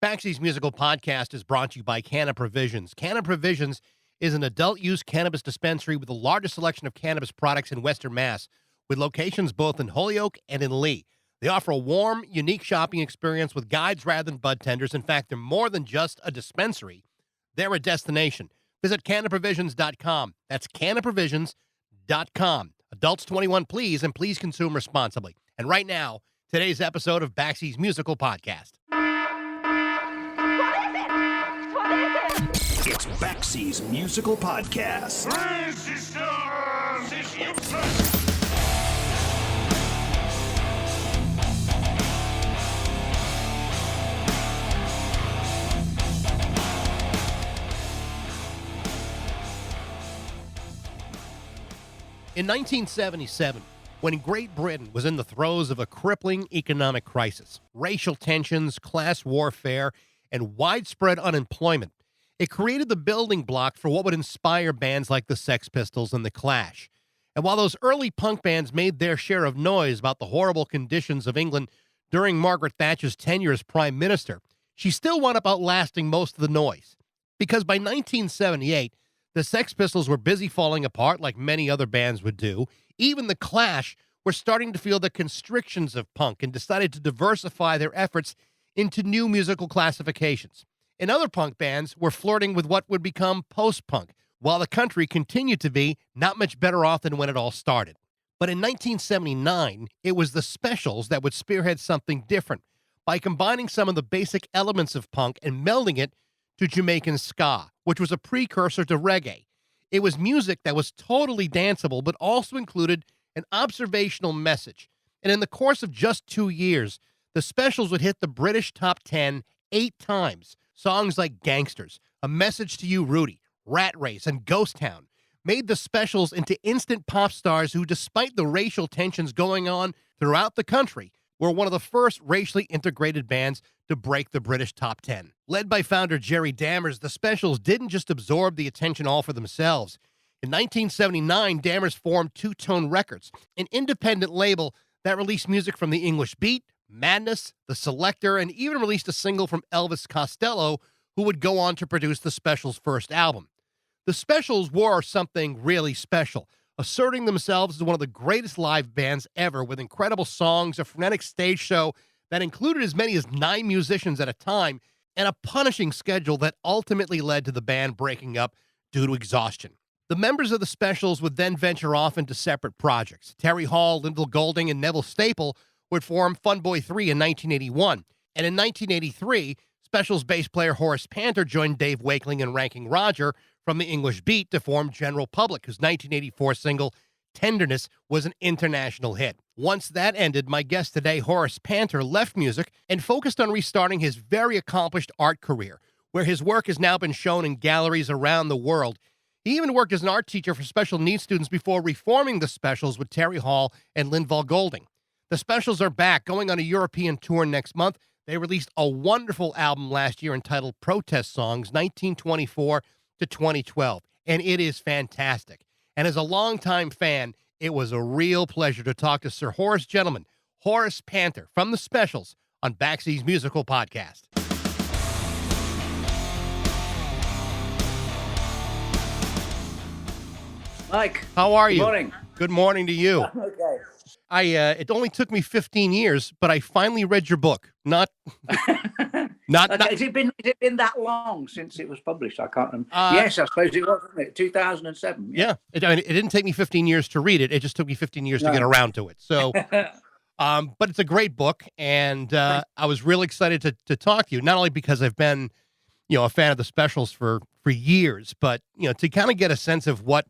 Baxy's Musical Podcast is brought to you by Canna Provisions. Canna Provisions is an adult-use cannabis dispensary with the largest selection of cannabis products in Western Mass, with locations both in Holyoke and in Lee. They offer a warm, unique shopping experience with guides rather than bud tenders. In fact, they're more than just a dispensary. They're a destination. Visit cannaprovisions.com. That's cannaprovisions.com. Adults 21, please, and please consume responsibly. And right now, today's episode of Baxy's Musical Podcast. It's Baxy's Musical Podcast. In 1977, when Great Britain was in the throes of a crippling economic crisis, racial tensions, class warfare, and widespread unemployment, it created the building block for what would inspire bands like the Sex Pistols and the Clash. And while those early punk bands made their share of noise about the horrible conditions of England during Margaret Thatcher's tenure as Prime Minister, she still wound up outlasting most of the noise. Because by 1978, the Sex Pistols were busy falling apart like many other bands would do. Even the Clash were starting to feel the constrictions of punk and decided to diversify their efforts into new musical classifications. And other punk bands were flirting with what would become post-punk, while the country continued to be not much better off than when it all started. But in 1979, it was the Specials that would spearhead something different by combining some of the basic elements of punk and melding it to Jamaican ska, which was a precursor to reggae. It was music that was totally danceable, but also included an observational message. And in the course of just 2 years, the Specials would hit the British top 10 8 times. Songs like Gangsters, A Message to You, Rudy, Rat Race, and Ghost Town made the Specials into instant pop stars who, despite the racial tensions going on throughout the country, were one of the first racially integrated bands to break the British top 10. Led by founder Jerry Dammers, the Specials didn't just absorb the attention all for themselves. In 1979, Dammers formed Two Tone Records, an independent label that released music from the English Beat, Madness, The Selector, and even released a single from Elvis Costello, who would go on to produce the Specials' first album. The Specials were something really special, asserting themselves as one of the greatest live bands ever, with incredible songs, a frenetic stage show that included as many as 9 musicians at a time, and a punishing schedule that ultimately led to the band breaking up due to exhaustion. The members of the Specials would then venture off into separate projects. Terry Hall, Lyndall Golding, and Neville Staple would form Funboy 3 in 1981. And in 1983, Specials bass player Horace Panter joined Dave Wakeling and Ranking Roger from the English Beat to form General Public, whose 1984 single, Tenderness, was an international hit. Once that ended, my guest today, Horace Panter, left music and focused on restarting his very accomplished art career, where his work has now been shown in galleries around the world. He even worked as an art teacher for special needs students before reforming the Specials with Terry Hall and Lyndall Golding. The Specials are back, going on a European tour next month. They released a wonderful album last year entitled Protest Songs, 1924 to 2012, and it is fantastic. And as a longtime fan, it was a real pleasure to talk to Sir Horace Gentleman, Horace Panter, from the Specials on Baxy's Musical Podcast. Mike, how are you? Good morning. Good morning to you. Okay. It only took me 15 years, but I finally read your book. Not. Okay. Has it been that long since it was published? I can't remember. Yes, I suppose it was, wasn't it? 2007. Yeah. It didn't take me 15 years to read it. It just took me 15 years to get around to it. So, but it's a great book, and I was really excited to talk to you. Not only because I've been, a fan of the Specials for years, but to kind of get a sense of what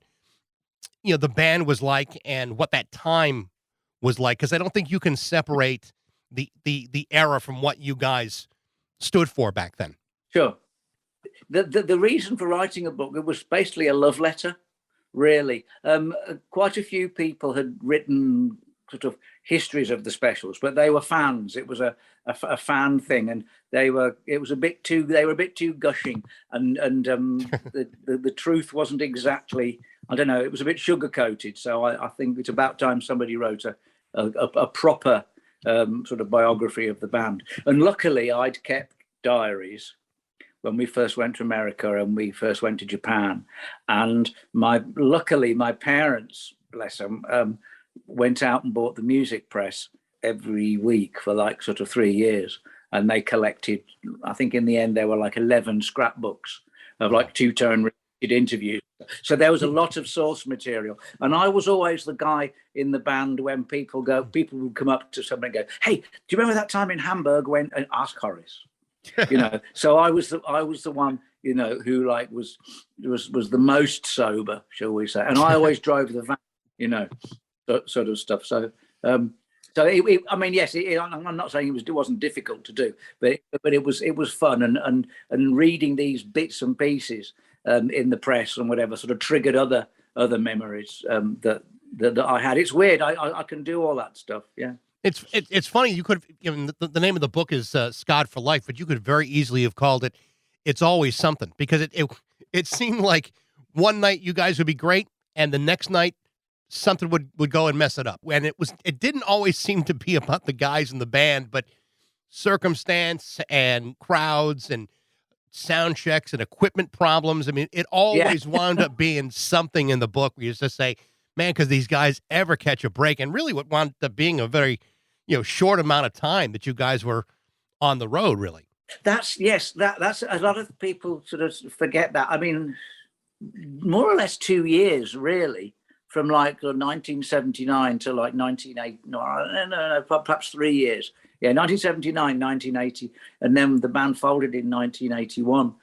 the band was like and what that time was like, because I don't think you can separate the era from what you guys stood for back then. Sure. The reason for writing a book, it was basically a love letter, really. Quite a few people had written sort of histories of the Specials, but they were fans. It was a fan thing, and they were a bit too gushing, and the truth wasn't exactly, I don't know, it was a bit sugar coated. So I think it's about time somebody wrote a proper sort of biography of the band. And luckily I'd kept diaries when we first went to America and we first went to Japan. And luckily, my parents, bless them, went out and bought the music press every week for like sort of 3 years. And they collected, I think in the end, there were like 11 scrapbooks of like two-tone interviews. So there was a lot of source material. And I was always the guy in the band when people would come up to somebody and go, "Hey, do you remember that time in Hamburg when," and ask Horace? So I was the one, who like was the most sober, shall we say? And I always drove the van, sort of stuff. So, I mean, yes, I'm not saying it wasn't difficult to do, but it was fun, and reading these bits and pieces in the press and whatever sort of triggered other memories that I had. It's weird. I can do all that stuff. Yeah. It's funny. You could have given the name of the book is Scott for Life, but you could very easily have called it "It's Always Something," because it seemed like one night you guys would be great, and the next night something would go and mess it up. And it didn't always seem to be about the guys in the band, but circumstance and crowds and sound checks and equipment problems. I mean, it always wound up being something in the book where you just say, man, because these guys ever catch a break. And really what wound up being a very, short amount of time that you guys were on the road, really. That's a lot of people sort of forget that. I mean, more or less 2 years, really, from like 1979 to like 1980. No, perhaps 3 years. Yeah, 1979, 1980, and then the band folded in 1981.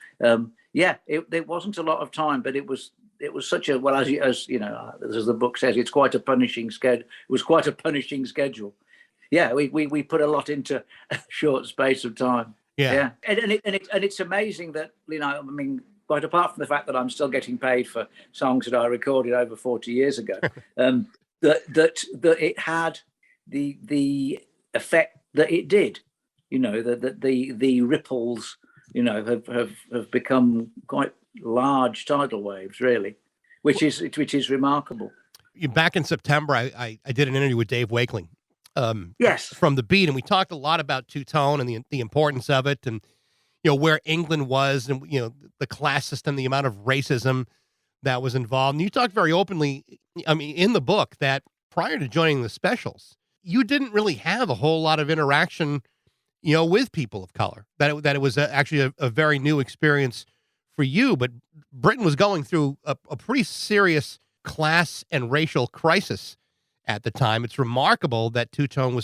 It wasn't a lot of time, but it was such a, well, as the book says, it's quite a punishing schedule. It was quite a punishing schedule. Yeah, we put a lot into a short space of time. Yeah. And it's amazing that, I mean, quite apart from the fact that I'm still getting paid for songs that I recorded over 40 years ago, that it had the effect that it did. That the ripples, have become quite large tidal waves, really, which is remarkable. Back in September, I did an interview with Dave Wakeling. Yes, from the Beat, and we talked a lot about two-tone and the importance of it, and where England was, and the class system, the amount of racism that was involved. And you talked very openly, I mean, in the book, that prior to joining the Specials, you didn't really have a whole lot of interaction, with people of color. That it was actually a very new experience for you. But Britain was going through a pretty serious class and racial crisis at the time. It's remarkable that Two Tone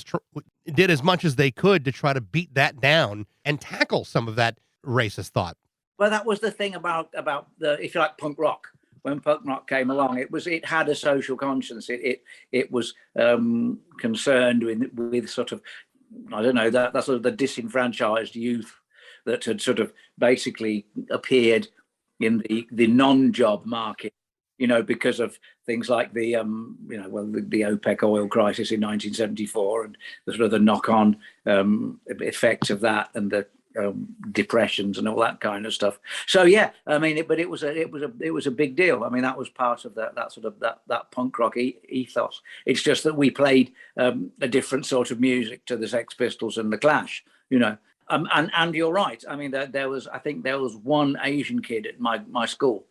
did as much as they could to try to beat that down and tackle some of that racist thought. Well, that was the thing about the, if you like, punk rock. When punk rock came along, it had a social conscience. It was concerned with sort of, I don't know, that sort of the disenfranchised youth that had sort of basically appeared in the non-job market, because of things like the OPEC oil crisis in 1974 and the sort of the knock-on effects of that, and the depressions and all that kind of stuff. So yeah, I mean, it was a big deal. I mean, that was part of that sort of that punk rock ethos. It's just that we played a different sort of music to the Sex Pistols and the Clash, and you're right. I mean, there was one Asian kid at my school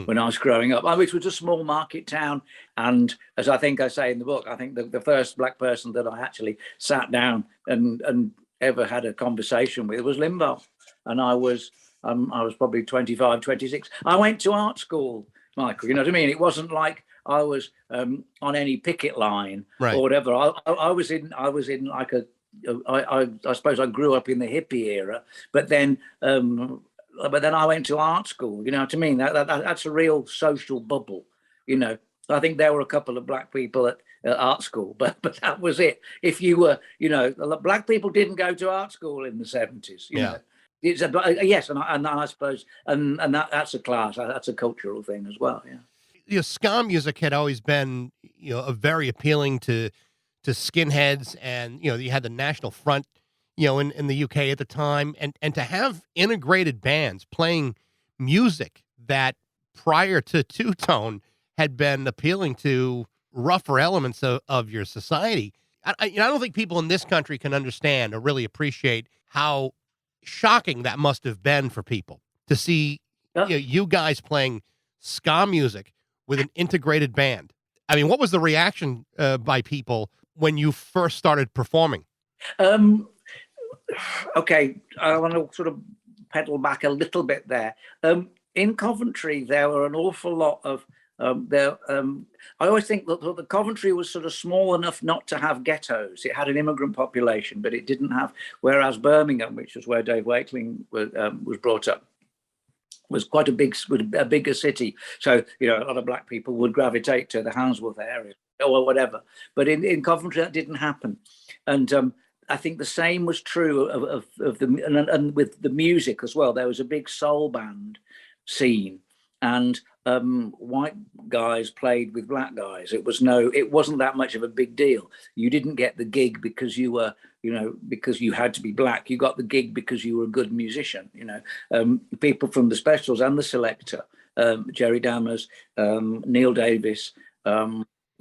when I was growing up, which was a small market town. And as I think I say in the book, I think the first black person that I actually sat down and ever had a conversation with was Limbaugh. And I was probably 25, 26. I went to art school, Michael, you know what I mean? It wasn't like I was on any picket line or whatever. I was in like I suppose I grew up in the hippie era, but then I went to art school. You know what I mean? That's a real social bubble. I think there were a couple of black people at art school, but that was it. If you were, black people didn't go to art school in the 70s. You know? It's yes, and I suppose, and that's a class, that's a cultural thing as well. Yeah. Ska music had always been, a very appealing to skinheads, and you had the National Front, in the UK at the time, and to have integrated bands playing music that prior to Two Tone had been appealing to rougher elements of your society. I don't think people in this country can understand or really appreciate how shocking that must have been for people to see Yeah. you guys playing ska music with an integrated band. I mean, what was the reaction by people when you first started performing? Um, okay, I want to sort of pedal back a little bit there. In Coventry, there were an awful lot of there. I always think that the Coventry was sort of small enough not to have ghettos. It had an immigrant population, but it didn't have. Whereas Birmingham, which was where Dave Wakeling was brought up, was quite a bigger city. So a lot of black people would gravitate to the Handsworth area or whatever. But in Coventry, that didn't happen, and I think the same was true of the and with the music as well. There was a big soul band scene, and white guys played with black guys. It wasn't that much of a big deal. You didn't get the gig because you were, because you had to be black. You got the gig because you were a good musician. People from the Specials and the Selector, Jerry Dammers, Neil Davis,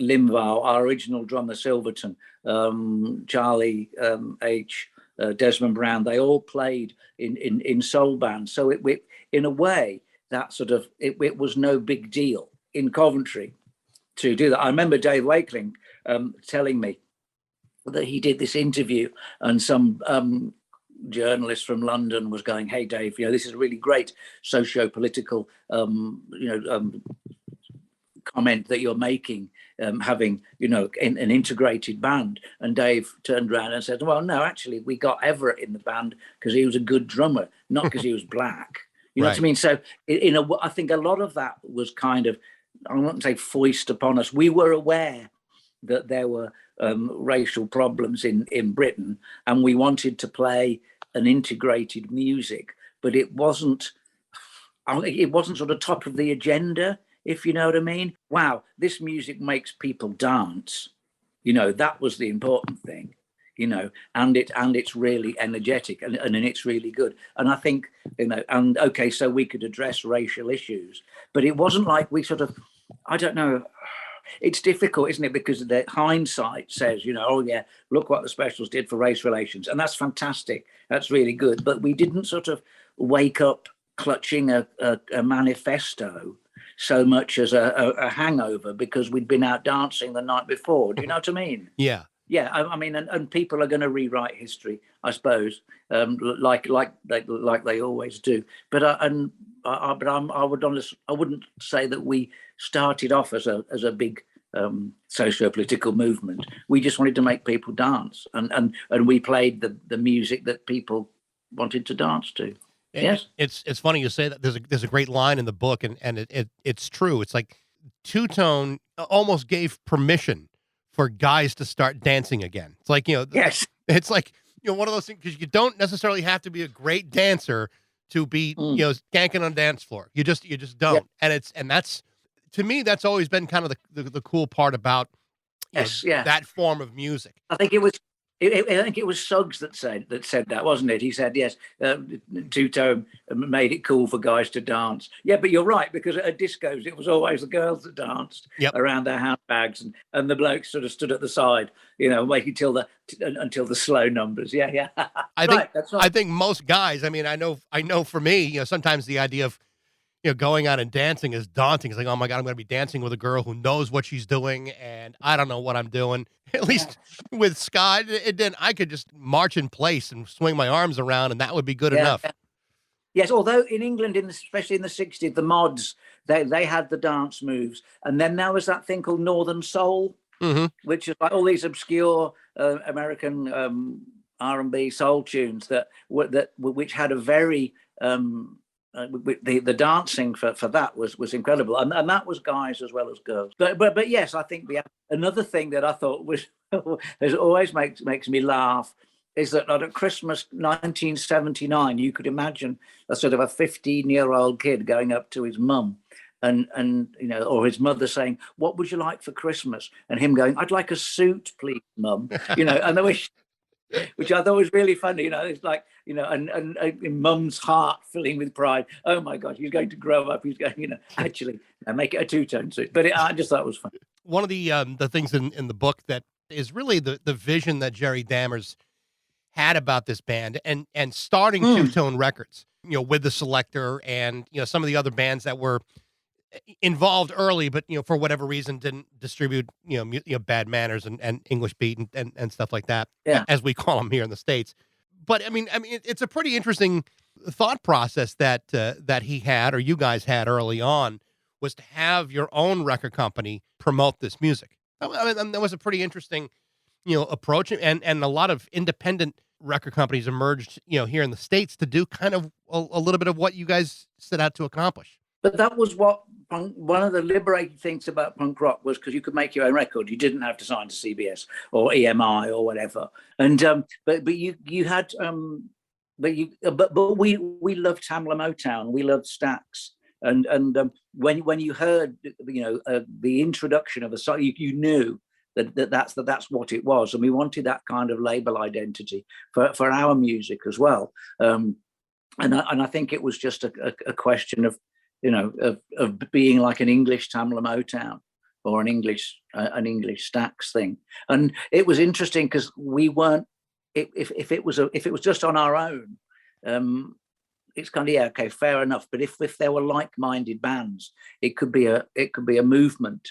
Limval, our original drummer Silverton, Charlie H, Desmond Brown. They all played in soul bands. So it in a way that sort of it was no big deal in Coventry to do that. I remember Dave Wakeling telling me that he did this interview, and some journalist from London was going, "Hey, Dave, this is a really great socio-political, comment that you're making, having an integrated band." And Dave turned around and said, "Well, no, actually, we got Everett in the band because he was a good drummer, not because he was black." You know what I mean? So I think a lot of that was kind of, I wouldn't say foist upon us. We were aware that there were racial problems in Britain, and we wanted to play an integrated music, but it wasn't sort of top of the agenda, if you know what I mean. Wow, this music makes people dance. That was the important thing. And it's really energetic and it's really good. And I think, and okay, so we could address racial issues, but it wasn't like we sort of, I don't know, it's difficult, isn't it? Because the hindsight says, oh yeah, look what the Specials did for race relations. And that's fantastic. That's really good. But we didn't sort of wake up clutching a manifesto so much as a hangover because we'd been out dancing the night before. Do you know what I mean? Yeah. Yeah, I mean, and people are going to rewrite history, I suppose, like they always do. But I wouldn't say that we started off as a big socio-political movement. We just wanted to make people dance, and we played the music that people wanted to dance to. Yes, it's funny you say that. There's a great line in the book, and it's true. It's like Two Tone almost gave permission for guys to start dancing again. It's like, yes, it's like, one of those things, because you don't necessarily have to be a great dancer to be, skanking on a dance floor. You just don't. Yeah. And that's, to me, that's always been kind of the cool part about that form of music. I think it was Suggs that said that, wasn't it? He said, yes, Two Tone made it cool for guys to dance. Yeah, but you're right, because at discos, it was always the girls that danced around their handbags, and the blokes sort of stood at the side, waiting until the slow numbers. Yeah. I think most guys, I mean, I know for me, sometimes the idea of, going out and dancing is daunting. It's like, oh my God, I'm going to be dancing with a girl who knows what she's doing, and I don't know what I'm doing. At least with Scott, then I could just march in place and swing my arms around, and that would be good enough. Yeah. Yes, although in England, especially in the 60s, the mods, they had the dance moves. And then there was that thing called Northern Soul, which is like all these obscure American R&B soul tunes which had a very... the dancing for that was incredible, and that was guys as well as girls. But yes, I think another thing that I thought was has always makes me laugh is that at Christmas 1979, you could imagine a sort of a 15-year-old kid going up to his mum and or his mother saying, "What would you like for Christmas?" and him going, "I'd like a suit, please, mum." And they wish. Which I thought was really funny, it's like, and mum's heart filling with pride. Oh my God, he's going to grow up. He's going, actually make it a two-tone suit. But I just thought it was fun. One of the things in the book that is really the vision that Jerry Dammers had about this band and starting Two Tone Records, with the Selector and, some of the other bands that were involved early, but, for whatever reason didn't distribute, Bad Manners and English Beat and stuff like that, Yeah. as we call them here in the States. But I mean, it's a pretty interesting thought process that he had, or you guys had early on, was to have your own record company promote this music. I mean, that was a pretty interesting, approach, and a lot of independent record companies emerged, here in the States to do kind of a little bit of what you guys set out to accomplish. But that was what one of the liberating things about punk rock was, because you could make your own record. You didn't have to sign to CBS or EMI or whatever. And but you had but we loved Tamla Motown. We loved Stax. And when you heard the introduction of a song, you knew that's what it was, and we wanted that kind of label identity for our music as well. And I think it was just a question of of being like an English Tamla Motown or an English Stax thing. And it was interesting because we weren't. If it was just on our own, it's kind of, okay, fair enough. But if there were like-minded bands, it could be a movement.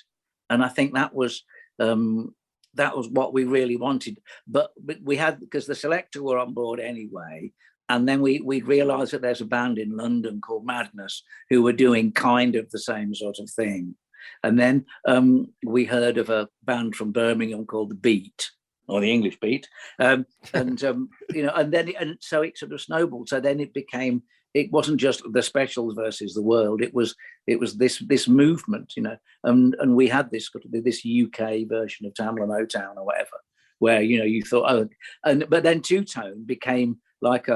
And I think that was what we really wanted. But we had, because the Selector were on board anyway. And then we realised that there's a band in London called Madness who were doing kind of the same sort of thing. And then we heard of a band from Birmingham called The Beat, or the English Beat, and so it sort of snowballed. So then it wasn't just the Specials versus the world. It was this movement, and we had this UK version of Tamla Motown or whatever, where you thought, but then Two Tone became like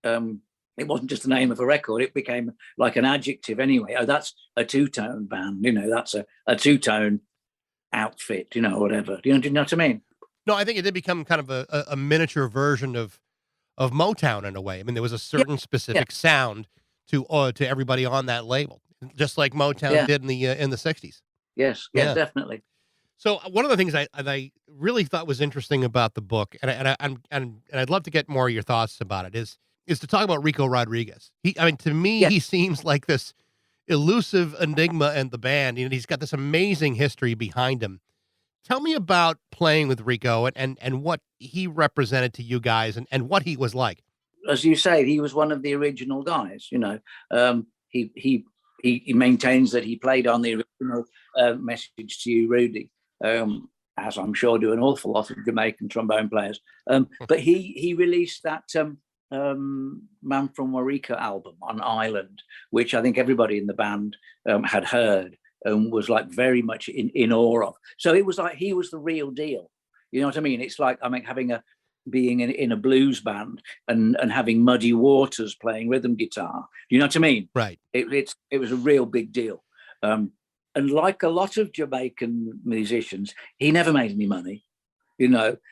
it wasn't just the name of a record, it became like an adjective anyway. Oh, that's a two-tone band, that's a two-tone outfit, whatever. Do you know what I mean? No, I think it did become kind of a miniature version of Motown in a way. I mean, there was a certain specific sound to everybody on that label, just like Motown did in the 60s. Yes, definitely. So one of the things I really thought was interesting about the book, and I'd love to get more of your thoughts about it, is to talk about Rico Rodriguez. To me, he seems like this elusive enigma in the band. He's got this amazing history behind him. Tell me about playing with Rico and what he represented to you guys and what he was like. As you say, he was one of the original guys. He maintains that he played on the original Message to You, Rudy, as I'm sure do an awful lot of Jamaican trombone players. But he released that Man from Warika album on Island, which I think everybody in the band had heard and was like very much in awe of. So it was like he was the real deal. You know what I mean? It's like being in a blues band and having Muddy Waters playing rhythm guitar. You know what I mean? Right. It was a real big deal. And like a lot of Jamaican musicians, he never made any money.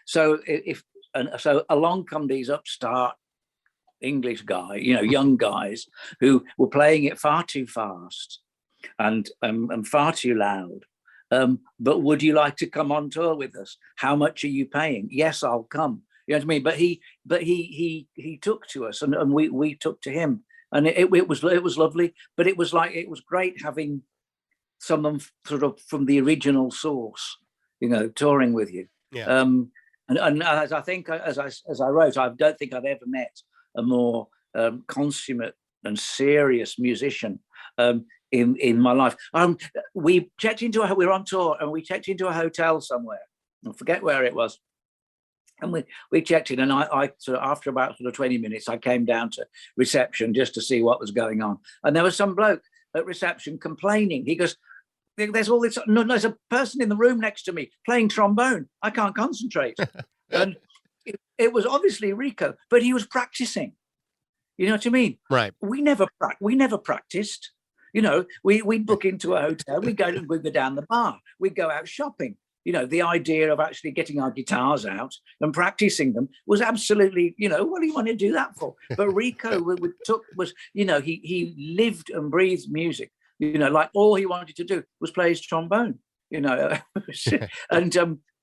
So so along come these upstart English guys, young guys who were playing it far too fast and far too loud. But would you like to come on tour with us? How much are you paying? Yes, I'll come. You know what I mean? But he took to us, and we took to him, and it was lovely. But it was great having someone sort of from the original source, touring with you. Yeah. And as I think, as I wrote, I don't think I've ever met a more consummate and serious musician in my life. We were on tour and we checked into a hotel somewhere. I forget where it was. And we checked in, and I sort of, after about 20 minutes, I came down to reception just to see what was going on. And there was some bloke at reception complaining. He goes, there's all this, no, there's a person in the room next to me playing trombone. I can't concentrate. And it was obviously Rico, but he was practicing. You know what I mean? Right. We never practiced. We'd book into a hotel, we'd go down the bar, we'd go out shopping. The idea of actually getting our guitars out and practicing them was absolutely, what do you want to do that for? But Rico he lived and breathed music. Like all he wanted to do was play his trombone. And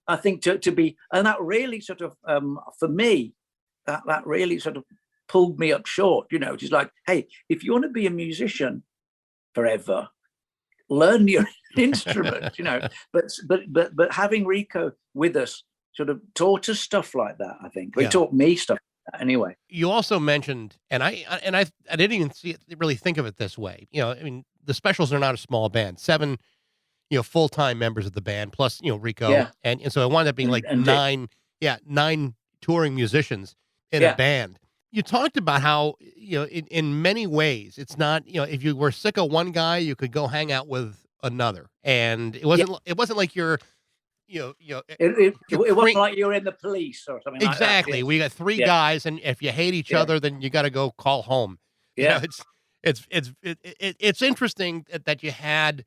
I think to be, and that really sort of for me that really sort of pulled me up short. Which is like, hey, if you want to be a musician forever, learn your instrument. But having Rico with us sort of taught us stuff like that. I think it taught me stuff like that anyway. You also mentioned, and I didn't even really think of it this way. I mean, the Specials are not a small band. 7, full-time members of the band, plus, Rico. Yeah. And so it wound up being like and 9 touring musicians in a band. You talked about how, in many ways, it's not, if you were sick of one guy, you could go hang out with another. And it wasn't like you're, it wasn't like you're in the police or something like that. Exactly. We got 3 guys, and if you hate each other, then you got to go call home. Yeah. It's interesting that you had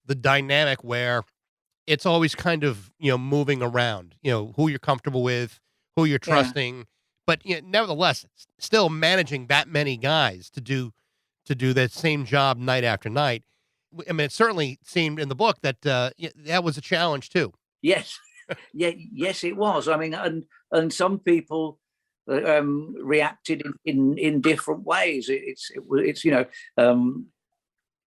the dynamic where it's always kind of, moving around, who you're comfortable with, who you're trusting, but nevertheless, still managing that many guys to do that same job night after night. I mean, it certainly seemed in the book that that was a challenge too. Yes. Yes, it was. I mean, and some people reacted in different ways. It's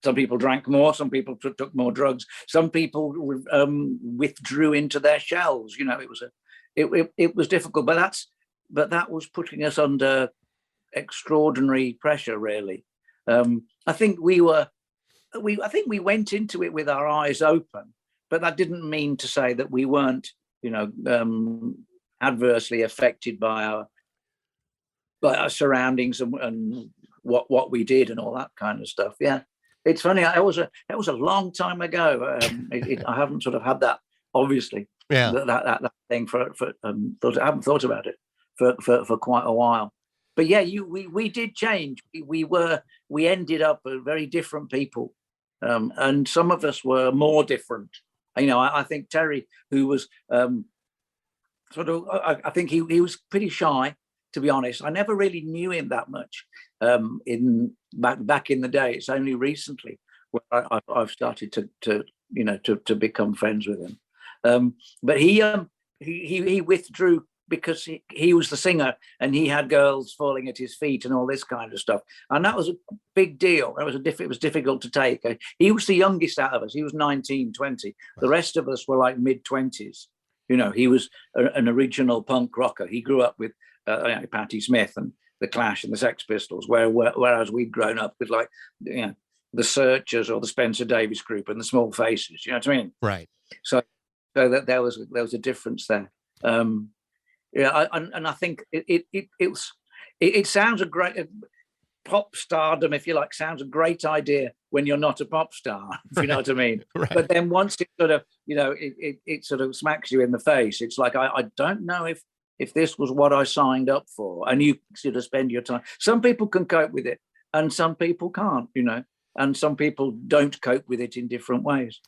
some people drank more, some people took more drugs, some people withdrew into their shells. It was difficult, but that was putting us under extraordinary pressure, really. I think we went into it with our eyes open, but that didn't mean to say that we weren't, adversely affected by our surroundings and what we did and all that kind of stuff. Yeah, it's funny. That was a long time ago. I haven't sort of had that, obviously. Yeah, that thing for I haven't thought about it for quite a while. But yeah, we did change. We ended up very different people, and some of us were more different. I think Terry, who was I think he was pretty shy, to be honest. I never really knew him that much back in the day. It's only recently where I've started to become friends with him. But he withdrew because he was the singer and he had girls falling at his feet and all this kind of stuff. And that was a big deal. It was difficult to take. He was the youngest out of us. He was 19, 20. The rest of us were like mid-20s. He was an original punk rocker. He grew up with Patti Smith and the Clash and the Sex Pistols, whereas we'd grown up with the Searchers or the Spencer Davis Group and the Small Faces. You know what I mean? Right. So that there was a difference there. I think it sounds a great pop stardom, if you like, sounds a great idea when you're not a pop star, if you know what I mean. Right. But then once it sort of, it sort of smacks you in the face, it's like, I don't know if this was what I signed up for. And you sort of spend your time. Some people can cope with it and some people can't, and some people don't cope with it in different ways.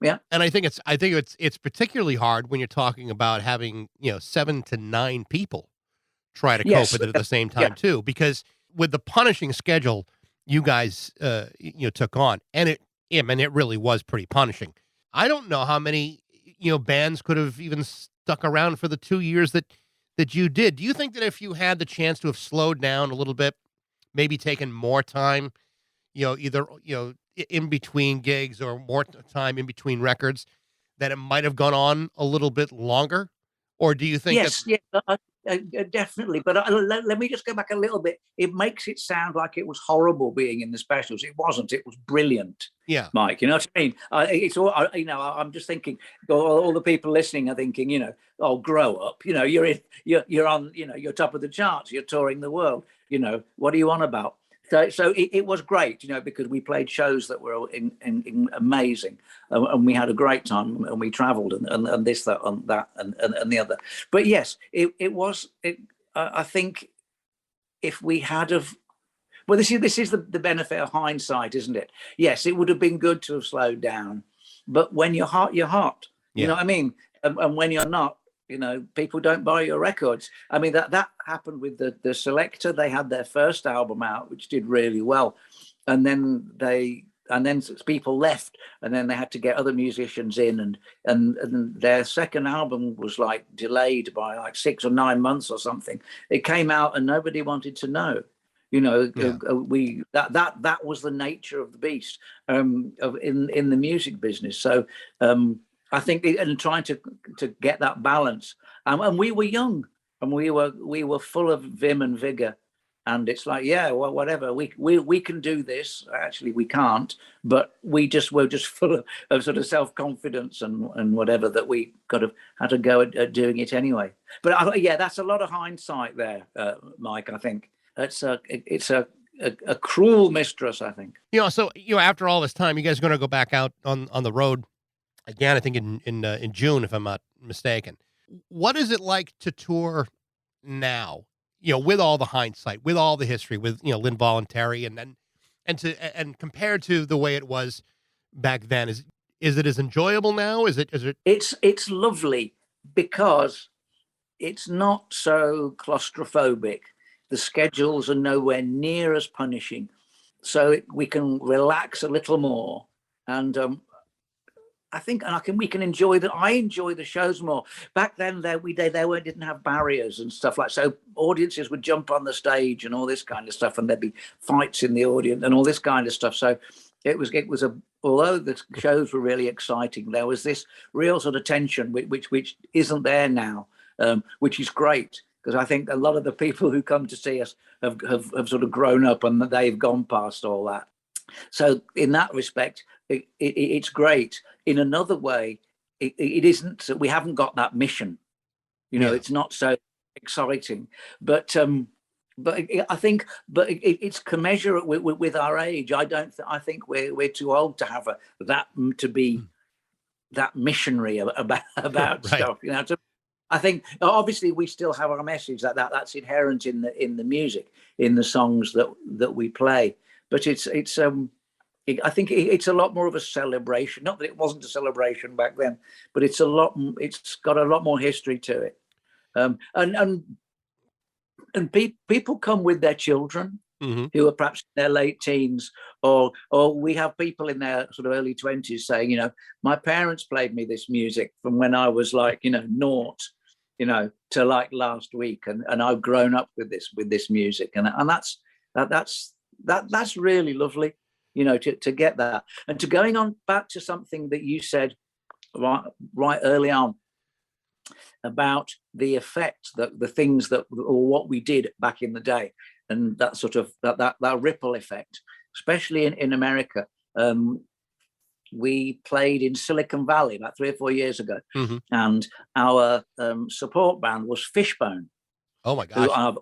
Yeah. And I think it's particularly hard when you're talking about having, 7 to 9 people try to cope with it at the same time too, because with the punishing schedule you guys took on, and it really was pretty punishing. I don't know how many bands could have even stuck around for the 2 years that you did. Do you think that if you had the chance to have slowed down a little bit, maybe taken more time, either in between gigs or more time in between records, that it might have gone on a little bit longer? Or do you think definitely. But let me just go back a little bit. It makes it sound like it was horrible being in the Specials. It wasn't. It was brilliant. Yeah, Mike. You know what I mean? It's all. I'm just thinking. All the people listening are thinking. Oh, grow up. You're on. You're top of the charts. You're touring the world. What are you on about? So it was great, because we played shows that were in amazing, and we had a great time, and we travelled, and this, that, and that, and the other. But yes, it was. I think if we had of, well, this is the benefit of hindsight, isn't it? Yes, it would have been good to have slowed down, but when you're hot, you're hot. You know what I mean? And when you're not, people don't buy your records. I mean, that happened with the Selector. They had their first album out, which did really well. And then they and then people left, and then they had to get other musicians in, and their second album was like delayed by like 6 or 9 months or something. It came out and nobody wanted to know. That was the nature of the beast, in the music business. So I think, and trying to get that balance, and we were young, and we were full of vim and vigor. And it's like, yeah, well, whatever, we can do this. Actually, we can't, but we're just full of sort of self-confidence and whatever, that we kind of had to go at doing it anyway. But yeah, that's a lot of hindsight there, Mike. I think it's a cruel mistress, I think. So after all this time, you guys are going to go back out on the road again. I think in June, if I'm not mistaken. What is it like to tour now? With all the hindsight, with all the history, with Lynn Voluntary, and compared to the way it was back then, is it as enjoyable now? Is it? It's lovely because it's not so claustrophobic. The schedules are nowhere near as punishing, so we can relax a little more, and I think, we can enjoy that. I enjoy the shows more. Back then, didn't have barriers and stuff like, so audiences would jump on the stage and all this kind of stuff, and there'd be fights in the audience and all this kind of stuff. So it was although the shows were really exciting, there was this real sort of tension which isn't there now, which is great, because I think a lot of the people who come to see us have sort of grown up and they've gone past all that. So in that respect, it's great. In another way, it isn't. We haven't got that mission. It's not so exciting. But I think, it's commensurate with our age. I think we're too old to have to be that missionary about right. stuff. I think obviously we still have our message that's inherent in the music, in the songs that we play. But I think it's a lot more of a celebration. Not that it wasn't a celebration back then, but it's got a lot more history to it. And people come with their children, mm-hmm. who are perhaps in their late teens, or we have people in their sort of early 20s saying, my parents played me this music from when I was like, naught, to like last week, and I've grown up with this music, and that's really lovely, to get that. And to going on back to something that you said right early on about the effect that the things that, or what we did back in the day, and that sort of that ripple effect, especially in America. We played in Silicon Valley about 3 or 4 years ago, mm-hmm. and our support band was Fishbone. Oh my gosh! I've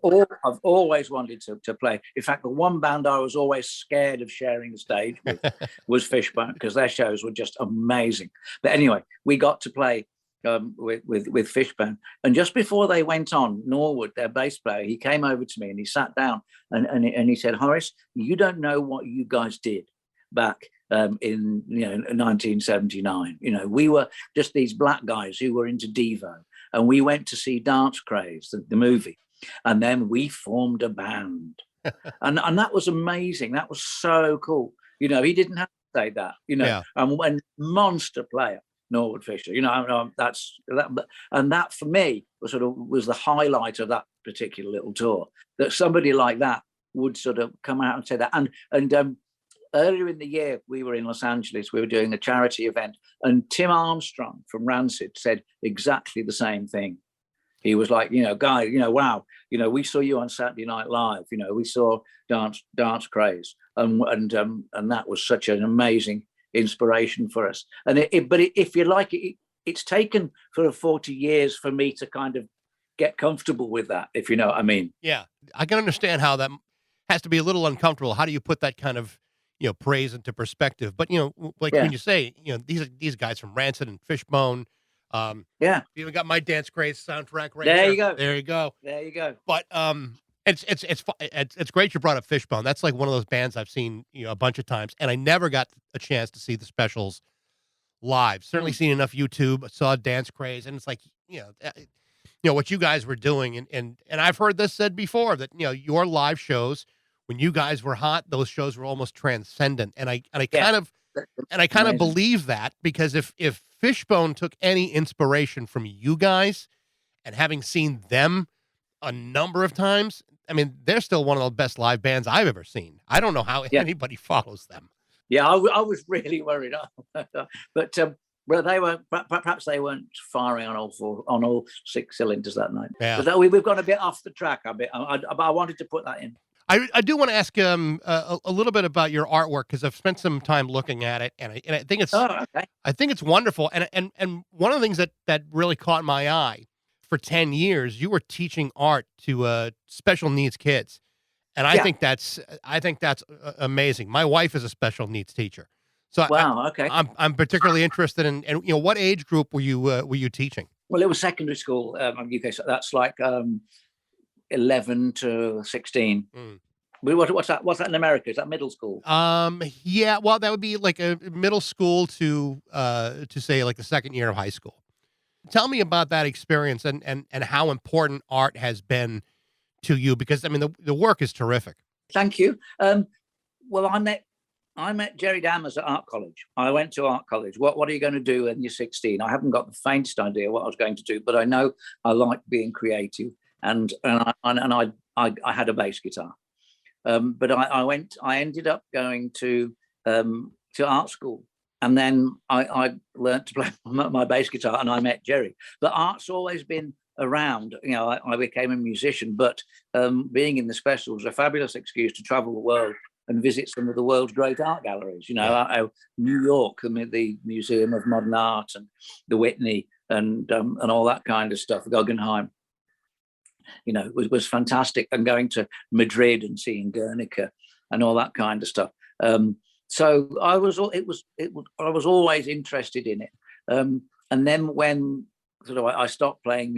always wanted to play. In fact, the one band I was always scared of sharing the stage with was Fishbone, because their shows were just amazing. But anyway, we got to play with Fishbone, and just before they went on, Norwood, their bass player, he came over to me and he sat down and he said, "Horace, you don't know what you guys did back in 1979. We were just these black guys who were into Devo, and we went to see Dance Craze, the movie, and then we formed a band." and that was amazing. That was so cool. He didn't have to say that. Yeah. And when monster player Norwood Fisher, that's that, and that for me was the highlight of that particular little tour, that somebody like that would sort of come out and say that. And earlier in the year, we were in Los Angeles. We were doing a charity event, and Tim Armstrong from Rancid said exactly the same thing. He was like, guy, wow, we saw you on Saturday Night Live. We saw Dance Craze, and that was such an amazing inspiration for us. And if you like, it's taken sort of 40 years for me to kind of get comfortable with that, if you know what I mean. Yeah, I can understand how that has to be a little uncomfortable. How do you put that kind of praise into perspective? But when you say these guys from Rancid and Fishbone, you even got my Dance Craze soundtrack right there. There you go. There you go. There you go. But it's great you brought up Fishbone. That's like one of those bands I've seen a bunch of times, and I never got a chance to see the specials live. Certainly seen enough YouTube. Saw Dance Craze, and it's like what you guys were doing, and I've heard this said before, that your live shows when you guys were hot, those shows were almost transcendent. And I Yeah, kind of amazing. believe that, because if Fishbone took any inspiration from you guys, and having seen them a number of times, I mean, they're still one of the best live bands I've ever seen. I don't know how Yeah, anybody follows them. yeah. I was really worried, but well, they were perhaps they weren't firing on all six cylinders that night. Yeah. But we've gone a bit off the track a bit. But I wanted to put that in. I do want to ask a little bit about your artwork, because I've spent some time looking at it, and I think it's Oh, okay. wonderful. And one of the things that really caught my eye, for 10 years, you were teaching art to special needs kids. And Yeah. I think that's amazing. My wife is a special needs teacher. So Wow. Okay. I'm particularly interested in, and what age group were you teaching? Well, it was secondary school in UK, so that's like 11 to 16. Mm. What's that? What's that in America? Is that middle school? Yeah, well, that would be like a middle school to say like the second year of high school. Tell me about that experience, and how important art has been to you, because I mean the work is terrific. Thank you. Well, I met Jerry Dammers at art college. I went to art college. What are you going to do when you're 16? I haven't got the faintest idea what I was going to do, but I know I like being creative, and I had a bass guitar. But I ended up going to art school, and then I learned to play my bass guitar, and I met Jerry. But art's always been around. You know, I became a musician, but being in the special was a fabulous excuse to travel the world and visit some of the world's great art galleries. You know, New York, the Museum of Modern Art, and the Whitney, and all that kind of stuff, Guggenheim. You know, was fantastic, and going to Madrid and seeing Guernica and all that kind of stuff. So I was always interested in it. And then when sort of I stopped playing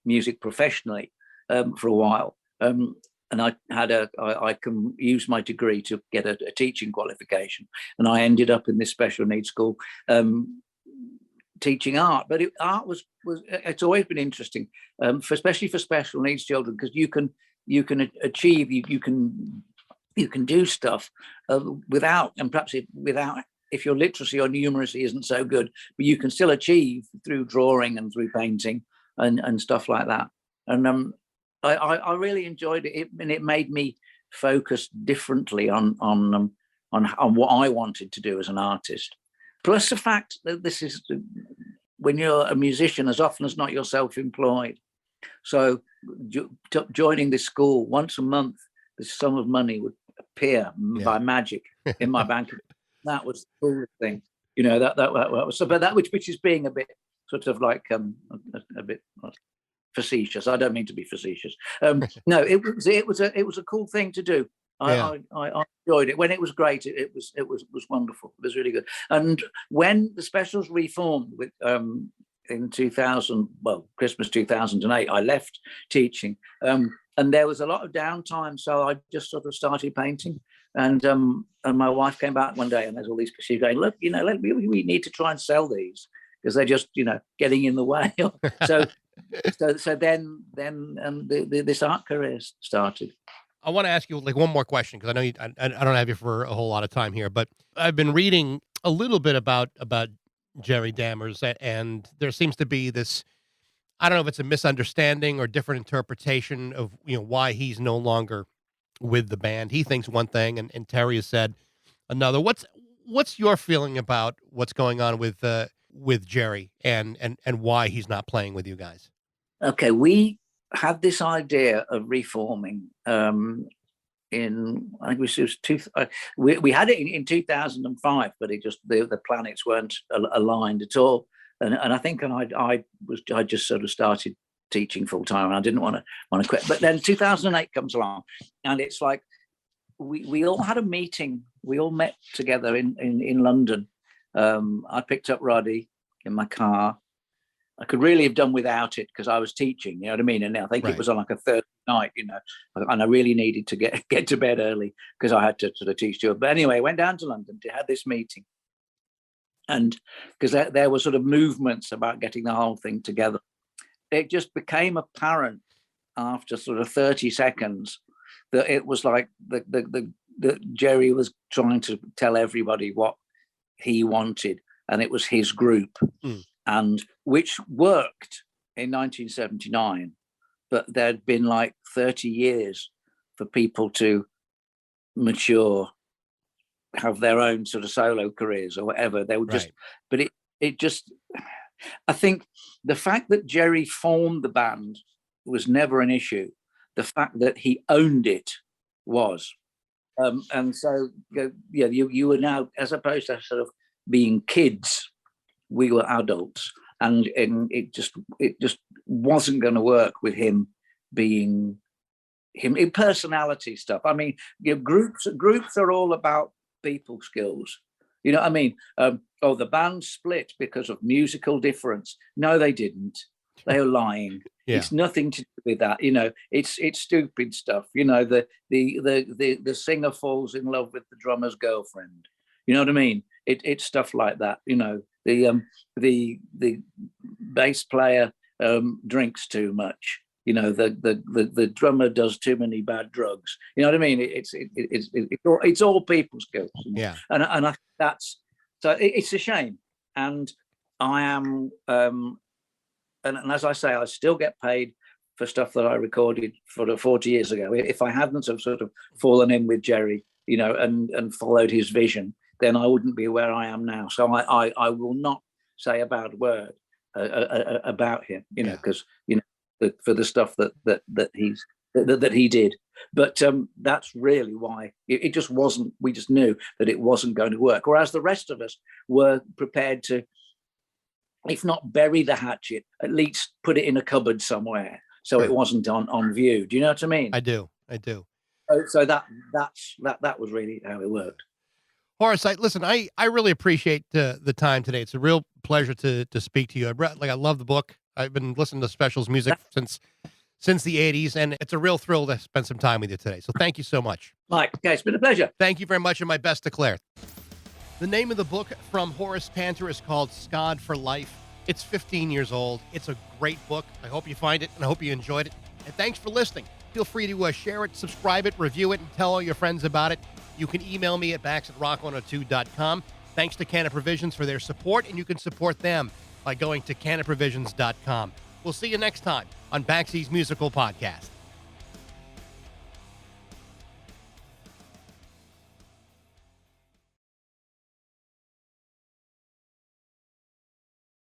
music professionally for a while, and I can use my degree to get a teaching qualification, and I ended up in this special needs school. Teaching art, but art was it's always been interesting, especially for special needs children, because you can achieve, you can do stuff without, and perhaps if your literacy or numeracy isn't so good, but you can still achieve through drawing and through painting and stuff like that. And I really enjoyed it, and it made me focus differently on what I wanted to do as an artist. Plus the fact that this is, when you're a musician, as often as not, you're self-employed. So joining this school once a month, this sum of money would appear by magic in my bank. That was the coolest thing, you know. That was, but that which is being a bit sort of like a bit facetious. I don't mean to be facetious. No, it was a cool thing to do. I enjoyed it. When it was great, it was wonderful. It was really good. And when the specials reformed with in 2000, well, Christmas 2008, I left teaching, and there was a lot of downtime, so I just sort of started painting. And my wife came back one day, and there's all these. She's going, look, you know, we need to try and sell these, because they're just, you know, getting in the way. So then this art career started. I want to ask you like one more question, because I know I don't have you for a whole lot of time here, but I've been reading a little bit about Jerry Dammers, and there seems to be this, I don't know if it's a misunderstanding or different interpretation of, you know, why he's no longer with the band. He thinks one thing, and Terry has said another. What's your feeling about what's going on with Jerry and why he's not playing with you guys? Okay, we had this idea of reforming in, I think it was we had it in 2005, but it just the planets weren't aligned at all, and I think I just sort of started teaching full time, and I didn't want to quit. But then 2008 comes along, and it's like we all had a meeting. We all met together in London. I picked up Roddy in my car. I could really have done without it, because I was teaching, you know what I mean? And I think it was on like a Thursday night, you know, and I really needed to get to bed early, because I had to sort of teach you. But anyway, I went down to London to have this meeting. And because there were sort of movements about getting the whole thing together. It just became apparent after sort of 30 seconds that it was like the Jerry was trying to tell everybody what he wanted, and it was his group, and which worked in 1979. But there'd been like 30 years for people to mature, have their own sort of solo careers or whatever. They were just, but it just, I think the fact that Jerry formed the band was never an issue. The fact that he owned it was. And so, yeah, you were now, as opposed to sort of being kids, we were adults, and it just wasn't going to work with him being him in personality stuff. I mean, groups are all about people skills. You know what I mean? The band split because of musical difference. No, they didn't. They were lying. Yeah. It's nothing to do with that. It's stupid stuff. The singer falls in love with the drummer's girlfriend. You know what I mean? It's stuff like that. The bass player drinks too much. The drummer does too many bad drugs. You know what I mean? It's all people skills. Yeah. And I, that's so it's a shame. And I am and as I say, I still get paid for stuff that I recorded 40 years ago. If I hadn't have sort of fallen in with Jerry, and followed his vision, then I wouldn't be where I am now. So I will not say a bad word about him, because for the stuff that he did. But that's really why it just wasn't. We just knew that it wasn't going to work. Whereas the rest of us were prepared to, if not bury the hatchet, at least put it in a cupboard somewhere so it wasn't on view. Do you know what I mean? I do. So that was really how it worked. Horace, I really appreciate the time today. It's a real pleasure to speak to you. I love the book. I've been listening to Specials music since the 80s, and it's a real thrill to spend some time with you today. So thank you so much. Mike, okay, it's been a pleasure. Thank you very much, and my best to Claire. The name of the book from Horace Panter is called Scod for Life. It's 15 years old. It's a great book. I hope you find it, and I hope you enjoyed it. And thanks for listening. Feel free to share it, subscribe it, review it, and tell all your friends about it. You can email me at bax@rock102.com. Thanks to Canna Provisions for their support, and you can support them by going to cannaprovisions.com. We'll see you next time on Baxy's Musical Podcast.